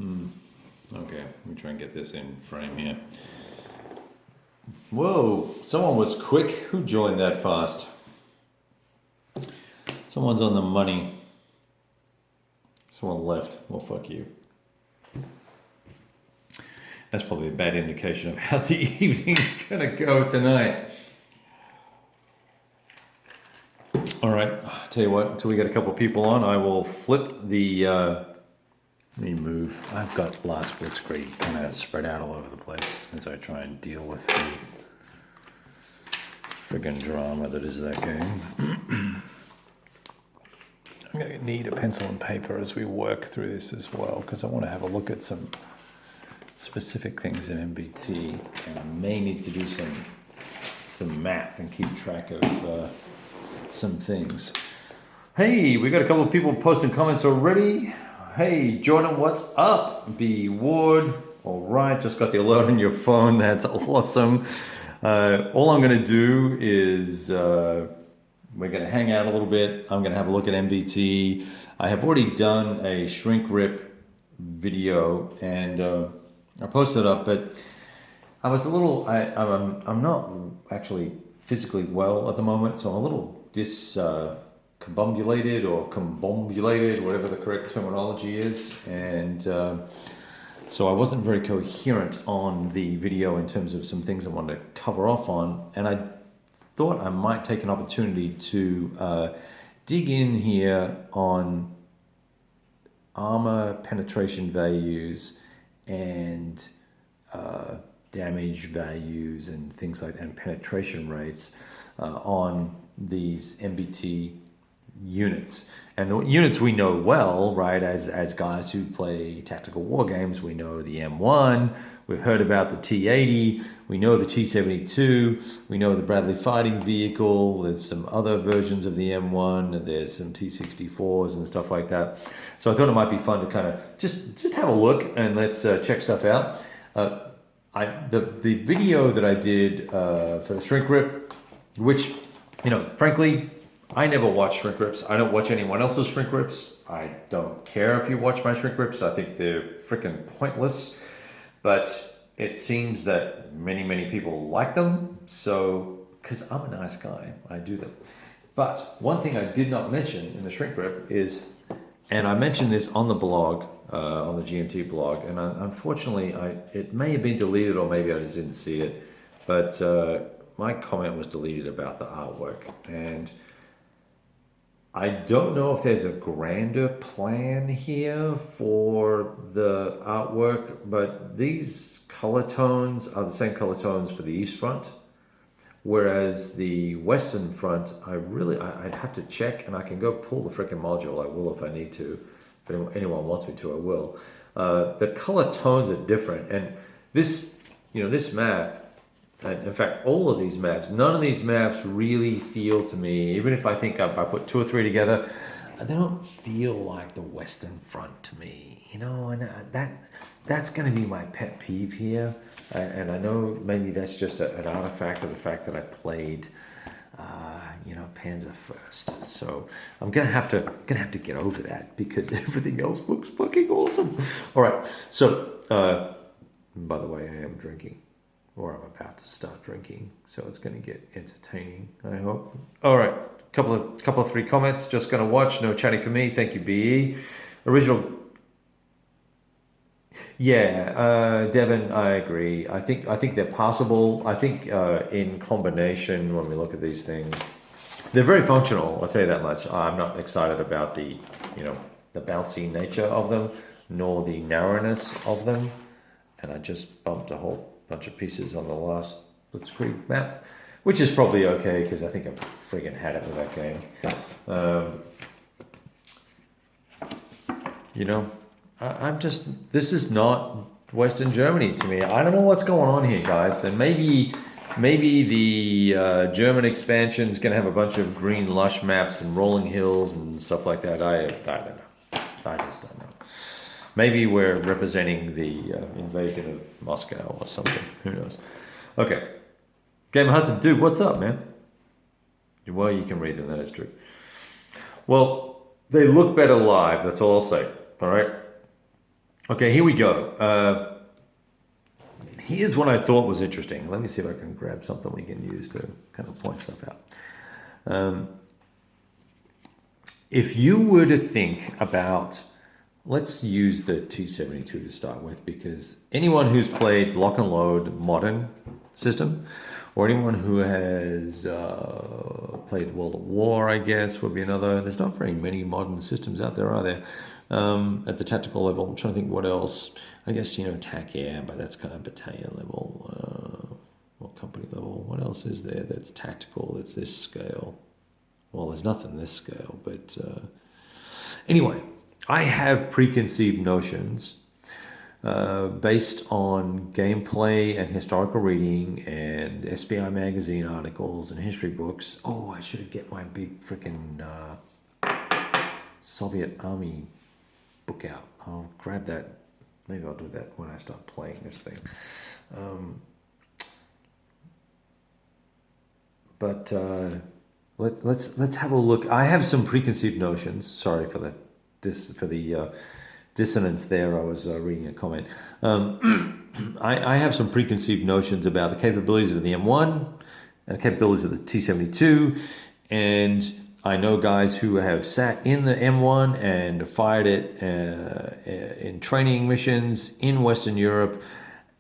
Okay, let me try and get this in frame here. Whoa, someone was quick. Who joined that fast? Someone's on the money. Someone left. Well, fuck you. That's probably a bad indication of how the evening's gonna go tonight. All right, tell you what, until we get a couple people on, I will flip the, let me move. I've got last blitzkrieg kind of spread out all over the place as I try and deal with the friggin' drama that is that game. I'm going to need a pencil and paper as we work through this as well, because I want to have a look at some specific things in MBT, and I may need to do some math and keep track of some things. Hey, we got a couple of people posting comments already. Hey, Jordan, what's up? B. Ward. All right, just got the alert on your phone. That's awesome. All I'm going to do is we're going to hang out a little bit. I'm going to have a look at MBT. I have already done a shrink rip video, and I posted it up, but I was a little, I'm not actually physically well at the moment, so I'm a little discombobulated or combobulated, whatever the correct terminology is, and so I wasn't very coherent on the video in terms of some things I wanted to cover off on, and I thought I might take an opportunity to dig in here on armor penetration values and damage values and things like, and penetration rates on these MBT units. And the units we know well, right, as guys who play tactical war games, we know the M1, we've heard about the T-80, we know the T-72, we know the Bradley fighting vehicle, there's some other versions of the M1, and there's some T-64s and stuff like that. So I thought it might be fun to kind of just have a look and let's check stuff out. The video that I did for the shrink rip, which, you know, frankly, I never watch shrink rips. I don't watch anyone else's shrink rips. I don't care if you watch my shrink rips. I think they're freaking pointless. But it seems that many people like them. So, because I'm a nice guy, I do them. But one thing I did not mention in the shrink rip is, and I mentioned this on the blog, on the GMT blog, and unfortunately, it may have been deleted or maybe I just didn't see it. But my comment was deleted about the artwork. And I don't know if there's a grander plan here for the artwork, but these color tones are the same color tones for the East Front, whereas the Western Front, I'd have to check, and I can go pull the frickin' module. I will if I need to. If anyone wants me to, I will. The color tones are different, and this map, and in fact, all of these maps, none of these maps really feel to me, even if I think I put two or three together, they don't feel like the Western Front to me, you know, and that's going to be my pet peeve here. And I know maybe that's just an artifact of the fact that I played, Panzer first. So I'm gonna have to get over that because everything else looks fucking awesome. All right, so by the way, I am drinking. Or I'm about to start drinking, so it's going to get entertaining, I hope. All right, couple of three comments. Just going to watch. No chatting for me. Thank you, BE. Original. Yeah, Devin, I agree. I think they're possible. I think in combination, when we look at these things, they're very functional. I'll tell you that much. I'm not excited about the bouncy nature of them, nor the narrowness of them. And I just bumped a whole bunch of pieces on the last Blitzkrieg map, which is probably okay because I think I've friggin' had it with that game. This is not Western Germany to me. I don't know what's going on here, guys, and maybe the German expansion is going to have a bunch of green lush maps and rolling hills and stuff like that. I don't know. I just don't know. Maybe we're representing the invasion of Moscow or something. Who knows? Okay. Gamer Hudson, dude, what's up, man? Well, you can read them. That is true. Well, they look better live. That's all I'll say. All right. Okay, here we go. Here's what I thought was interesting. Let me see if I can grab something we can use to kind of point stuff out. If you were to think about, let's use the T72 to start with, because anyone who's played Lock and Load modern system, or anyone who has played World at War, I guess, would be another. There's not very many modern systems out there, are there? At the tactical level, I'm trying to think what else. I guess, TAC Air, but that's kind of battalion level, or company level. What else is there that's tactical, that's this scale? Well, there's nothing this scale, but anyway, I have preconceived notions based on gameplay and historical reading and SBI magazine articles and history books. Oh, I should get my big freaking Soviet Army book out. I'll grab that. Maybe I'll do that when I start playing this thing. Let's have a look. I have some preconceived notions. Sorry for the dissonance there. I was reading a comment. I have some preconceived notions about the capabilities of the M1 and the capabilities of the T72, and I know guys who have sat in the M1 and fired it in training missions in Western Europe,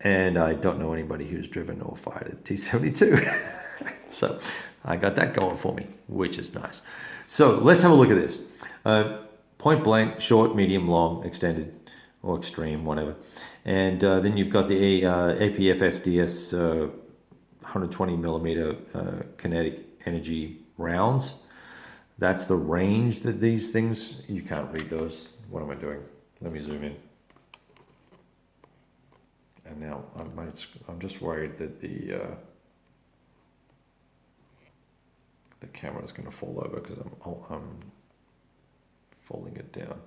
and I don't know anybody who's driven or fired a T72. So I got that going for me, which is nice. So let's have a look at this. Point blank, short, medium, long, extended, or extreme, whatever. And then you've got the APFSDS 120 millimeter kinetic energy rounds. That's the range that these things, you can't read those. What am I doing? Let me zoom in. And now I'm just worried that the camera is going to fall over because I'm folding it down.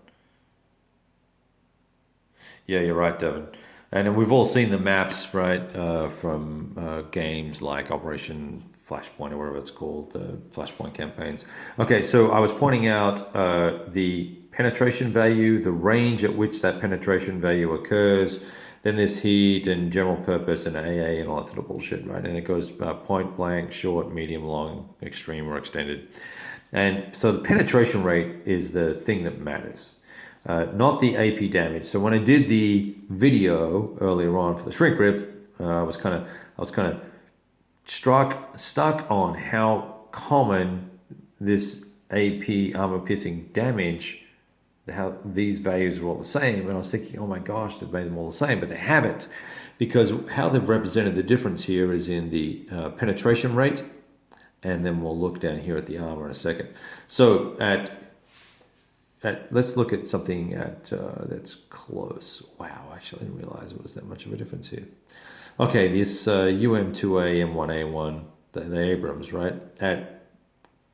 Yeah, you're right, Devin. And we've all seen the maps, right, from games like Operation Flashpoint or whatever it's called, the Flashpoint campaigns. Okay, so I was pointing out the penetration value, the range at which that penetration value occurs, then there's heat and general purpose and AA and all that sort of bullshit, right? And it goes point blank, short, medium, long, extreme, or extended. And so the penetration rate is the thing that matters. Not the AP damage. So when I did the video earlier on for the shrink rip, I was kind of stuck on how common this AP armor piercing damage, how these values are all the same, and I was thinking, oh my gosh, they've made them all the same, but they haven't, because how they've represented the difference here is in the penetration rate, and then we'll look down here at the armor in a second. So let's look at something that's close. Wow, actually I didn't realize it was that much of a difference here. Okay, this UM2A, M1A1, the Abrams, right? At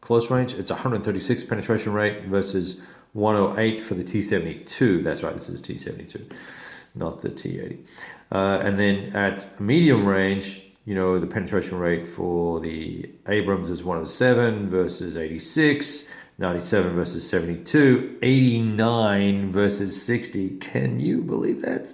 close range, it's 136 penetration rate versus 108 for the T72. That's right, this is T72, not the T80. And then at medium range, the penetration rate for the Abrams is 107 versus 86, 97 versus 72, 89 versus 60. Can you believe that?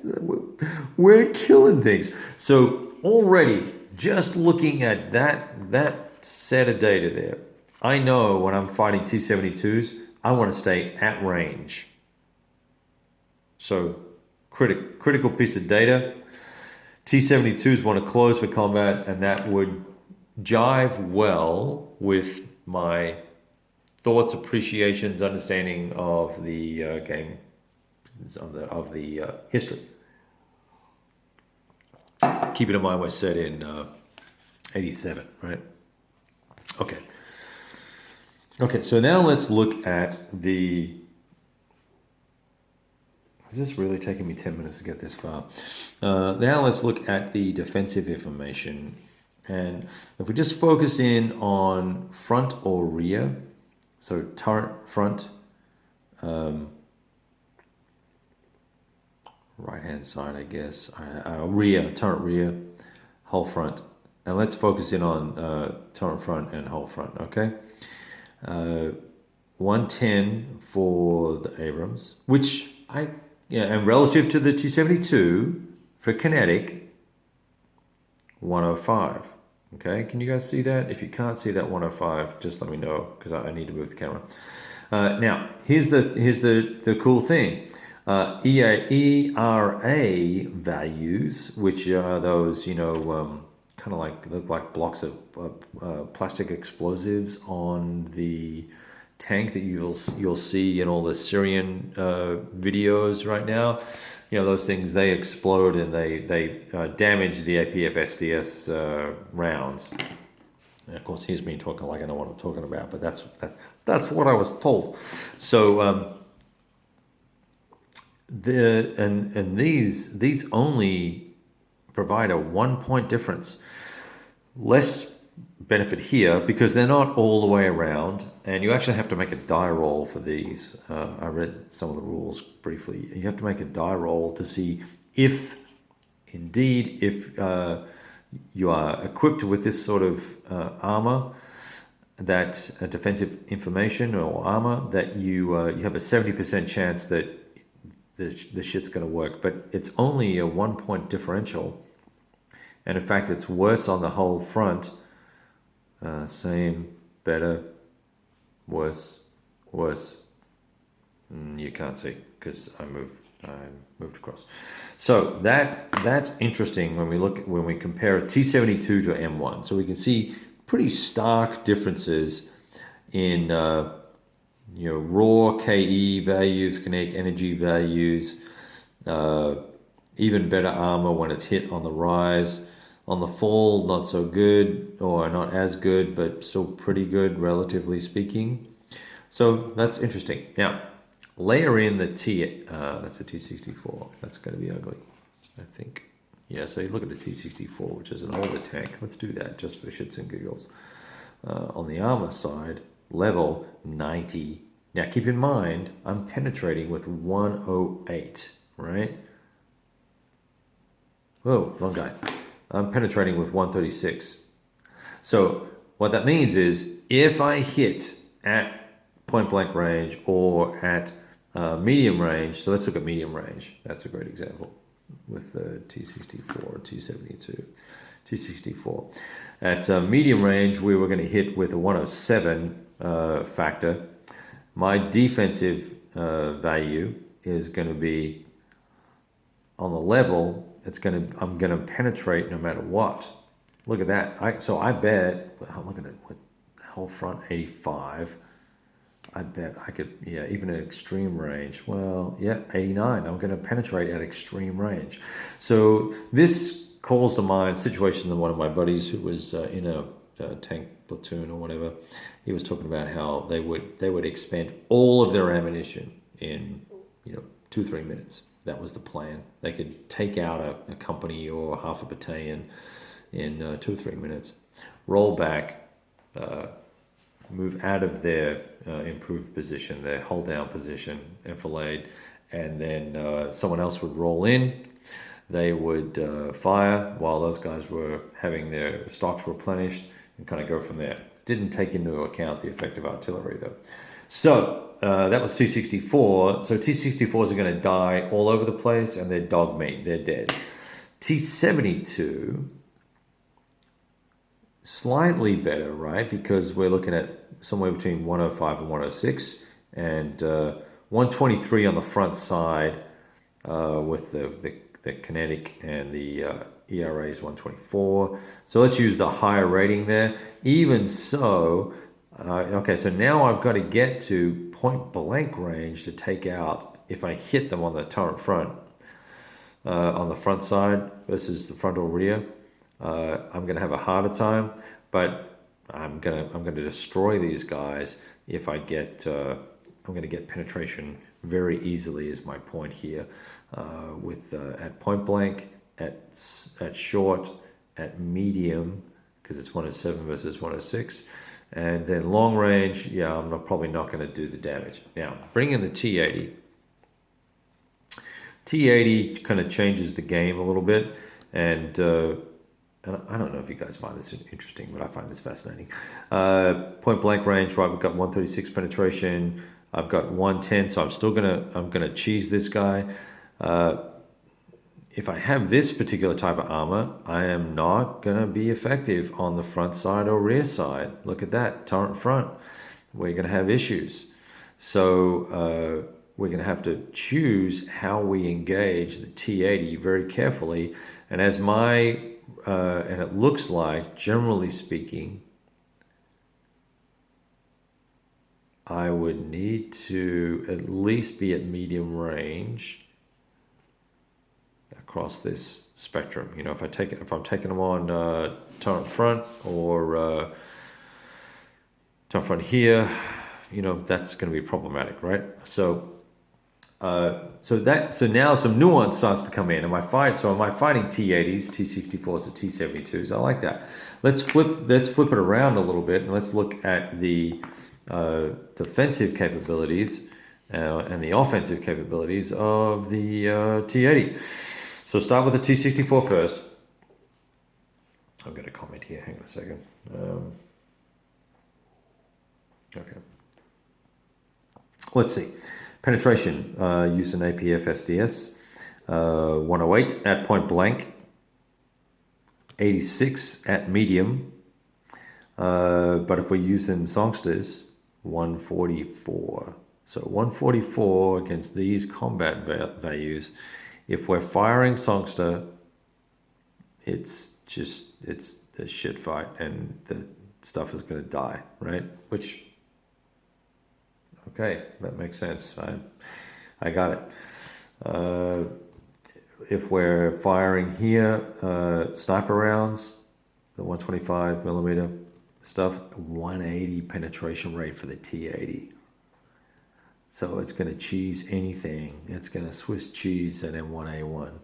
We're killing things. So already, just looking at that set of data there, I know when I'm fighting T72s, I want to stay at range. So critical piece of data. T72s want to close for combat, and that would jive well with my thoughts, appreciations, understanding of the game, of the history. Keep it in mind we're set in 87, right? Okay, so now let's look at the... Is this really taking me 10 minutes to get this far? Now let's look at the defensive information. And if we just focus in on front or rear, so turret front, right-hand side, I guess, rear, turret rear, hull front. And let's focus in on turret front and hull front, okay? 110 for the Abrams, which I Yeah, and relative to the T72 for kinetic, 105. Okay, can you guys see that? If you can't see that 105, just let me know because I need to move the camera. Now, here's the cool thing. ERA values, which are those, kind of like look like blocks of plastic explosives on the tank that you'll see in all the Syrian videos right now. Those things, they explode and they damage the APF SDS rounds. And of course, here's me talking like I know what I'm talking about, but that's what I was told. So these only provide a 1 point difference. Less benefit here because they're not all the way around, and you actually have to make a die roll for these. I read some of the rules briefly. You have to make a die roll to see if indeed you are equipped with this sort of armor, that defensive information or armor, that you have a 70% chance that the shit's going to work. But it's only a 1 point differential, and in fact it's worse on the whole front. Same, better, worse. You can't see because I moved across. So that's interesting when we compare a T72 to M1. So we can see pretty stark differences in raw KE values, kinetic energy values, even better armor when it's hit on the rise. On the fall, not so good, or not as good, but still pretty good, relatively speaking. So that's interesting. Now, layer in the that's a T64. That's going to be ugly, I think. Yeah, so you look at the T64, which is an older tank. Let's do that just for shits and giggles. On the armor side, level 90. Now, keep in mind, I'm penetrating with 108, right? Whoa, wrong guy. I'm penetrating with 136. So what that means is if I hit at point blank range or at medium range, so let's look at medium range. That's a great example with the T64 or T72. T64. At medium range, we were going to hit with a 107 factor. My defensive value is going to be on the level. I'm going to penetrate no matter what. Look at that. So I bet, look at it, what whole front 85. I bet I could, even at extreme range. Well, 89. I'm going to penetrate at extreme range. So this calls to mind a situation that one of my buddies who was in a tank platoon or whatever, he was talking about how they would expend all of their ammunition in 2-3 minutes. That was the plan. They could take out a company or half a battalion in 2 or 3 minutes, roll back, move out of their improved position, their hold down position, enfilade, and then someone else would roll in. They would fire while those guys were having their stocks replenished and kind of go from there. Didn't take into account the effective artillery though. So that was T64. So T64s are going to die all over the place and they're dog meat. They're dead. T72, slightly better, right? Because we're looking at somewhere between 105 and 106 and 123 on the front side with the kinetic, and the ERA is 124. So let's use the higher rating there. Even so, okay, so now I've got to get to point blank range to take out, if I hit them on the turret front, on the front side versus the front or rear, I'm going to have a harder time, but I'm going to destroy these guys if I get, I'm going to get penetration very easily is my point here, with at point blank, at short, at medium, because it's 107 versus 106. And then long range, I'm probably not going to do the damage. Now, bring in the T80. T80 kind of changes the game a little bit. And I don't know if you guys find this interesting, but I find this fascinating. Point blank range, right, we've got 136 penetration. I've got 110, so I'm gonna cheese this guy. If I have this particular type of armor, I am not going to be effective on the front side or rear side. Look at that, turret front. We're going to have issues. So we're going to have to choose how we engage the T80 very carefully. And as and it looks like, generally speaking, I would need to at least be at medium range across this spectrum. You know, if I'm taking them on turret front or turret front here, you know, that's going to be problematic, right? So now some nuance starts to come in. Am I fighting T80s, T64s, or T72s? I like that. Let's flip it around a little bit and let's look at the defensive capabilities and the offensive capabilities of the T80. So start with the T64 first. I've got a comment here. Hang on a second. Okay. Let's see. Penetration using APF SDS. 108 at point blank. 86 at medium. But if we're using songsters, 144. So 144 against these combat values. If we're firing songster, it's a shit fight and the stuff is going to die, right? Which, okay, that makes sense. I got it. If we're firing here, sniper rounds, the 125 millimeter stuff, 180 penetration rate for the T80. So it's going to cheese anything. It's going to Swiss cheese an M1A1.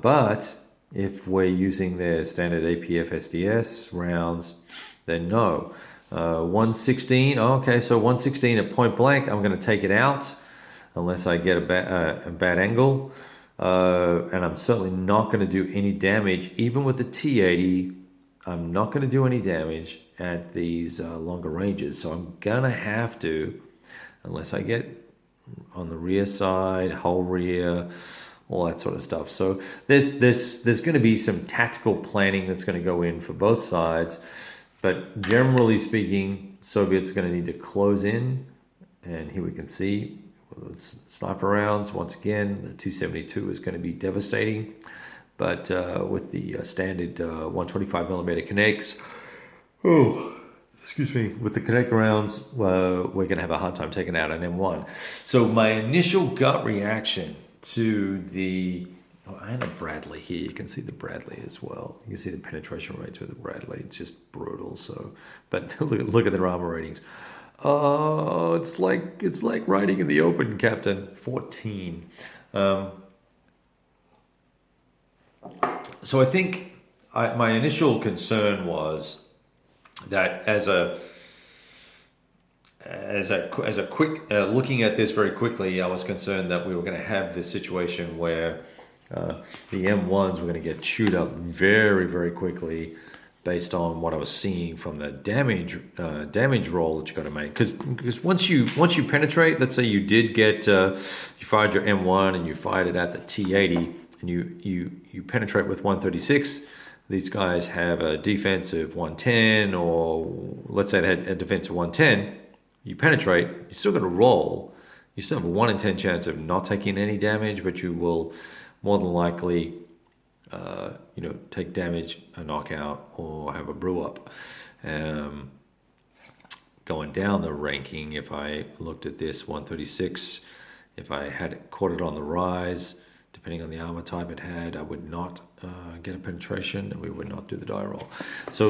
But if we're using their standard APF SDS rounds, then no. 116, okay, so 116 at point blank, I'm going to take it out unless I get a bad angle. And I'm certainly not going to do any damage. Even with the T80, I'm not going to do any damage at these longer ranges. So I'm going to have to, unless I get on the rear side, whole rear, all that sort of stuff. So there's going to be some tactical planning that's going to go in for both sides. But generally speaking, Soviets are going to need to close in. And here we can see with sniper rounds, once again, the 272 is going to be devastating. But with the standard 125 millimeter kinetics, excuse me, with the kinetic rounds, we're going to have a hard time taking out an M1. So my initial gut reaction to the, and a Bradley here, you can see the Bradley as well. You can see the penetration rates with the Bradley. It's just brutal. So, but look at their armor ratings. Oh, it's like riding in the open, Captain. 14. So I think my initial concern was that as a quick looking at this very quickly, I was concerned that we were going to have this situation where the M1s were going to get chewed up very, very quickly based on what I was seeing from the damage roll that you got to make. Because once you penetrate, let's say you did get you fired your M1 and you fired it at the T80 and you penetrate with 136. These guys have a defense of 110, or let's say they had a defense of 110. You penetrate, you're still going to roll. You still have a 1 in 10 chance of not taking any damage, but you will more than likely, take damage, a knockout, or have a brew up. Going down the ranking, if I looked at this 136, if I had caught it on the rise, depending on the armor type it had, I would not get a penetration, and we would not do the die roll. So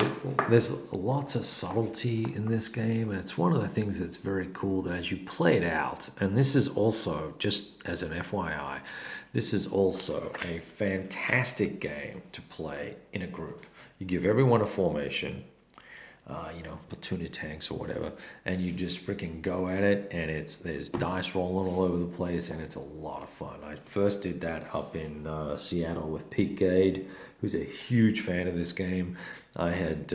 there's lots of subtlety in this game, and it's one of the things that's very cool that as you play it out, and this is also, just as an FYI, this is also a fantastic game to play in a group. You give everyone a formation, platoon of tanks or whatever, and you just freaking go at it, and there's dice rolling all over the place, and it's a lot of fun. I first did that up in Seattle with Pete Gade, who's a huge fan of this game. I had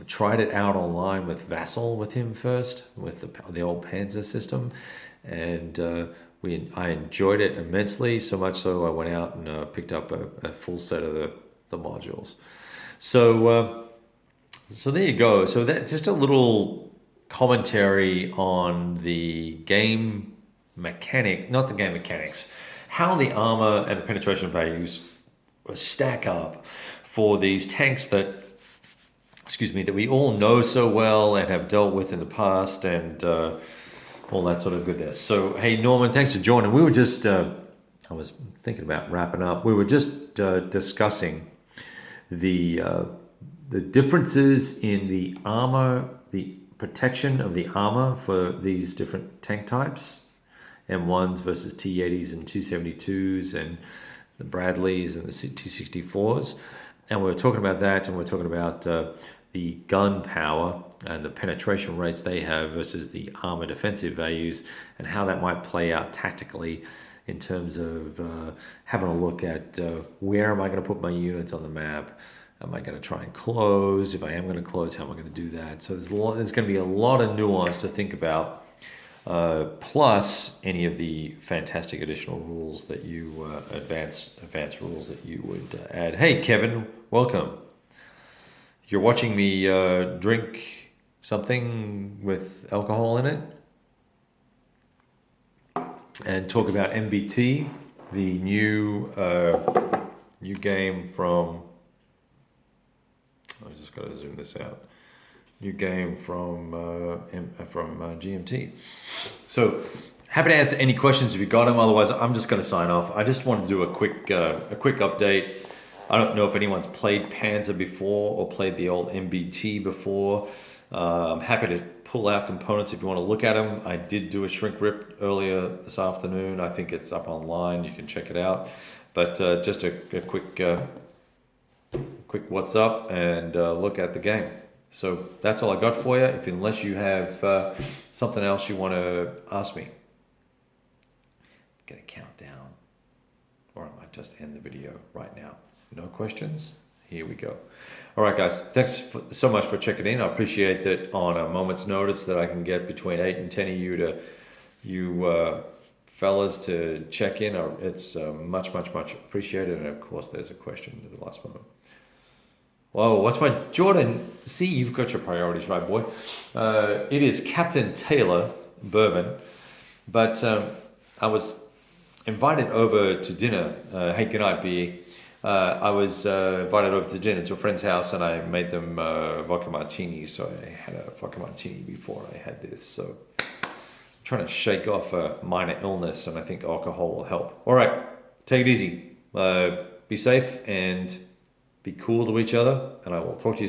tried it out online with Vassal with him first, with the old Panzer system, and I enjoyed it immensely, so much so I went out and picked up a full set of the modules. So there you go. So that just a little commentary on the game mechanic, not the game mechanics, how the armor and the penetration values stack up for these tanks that, excuse me, that we all know so well and have dealt with in the past, and all that sort of goodness. So, hey, Norman, thanks for joining. We were just, I was thinking about wrapping up. We were just discussing the differences in the armor, the protection of the armor for these different tank types, M1s versus T80s and 272s, and the Bradleys and the T64s. And we were talking about that, and we we're talking about the gun power and the penetration rates they have versus the armor defensive values, and how that might play out tactically in terms of having a look at where am I going to put my units on the map. Am I going to try and close? If I am going to close, how am I going to do that? So there's going to be a lot of nuance to think about, plus any of the fantastic additional rules that you, advanced rules that you would add. Hey, Kevin, welcome. You're watching me drink something with alcohol in it and talk about MBT, the new game from... I just got to zoom this out. New game from GMT. So happy to answer any questions if you got them. Otherwise, I'm just going to sign off. I just want to do a quick update. I don't know if anyone's played Panzer before or played the old MBT before. I'm happy to pull out components if you want to look at them. I did do a shrink rip earlier this afternoon. I think it's up online. You can check it out. But just a quick what's up and look at the game. So that's all I got for you. Unless you have something else you want to ask me. Get a countdown, or I might just end the video right now. No questions? Here we go. All right, guys. Thanks so much for checking in. I appreciate that on a moment's notice that I can get between 8 and 10 of you fellas to check in. It's much appreciated. And of course, there's a question at the last moment. Whoa, what's my Jordan? See, you've got your priorities right, boy. It is Captain Taylor Bourbon, but I was invited over to dinner. Hey, good night, B. I was invited over to dinner to a friend's house, and I made them vodka martini. So I had a vodka martini before I had this. So I'm trying to shake off a minor illness, and I think alcohol will help. All right, take it easy. Be safe and be cool to each other, and I will talk to you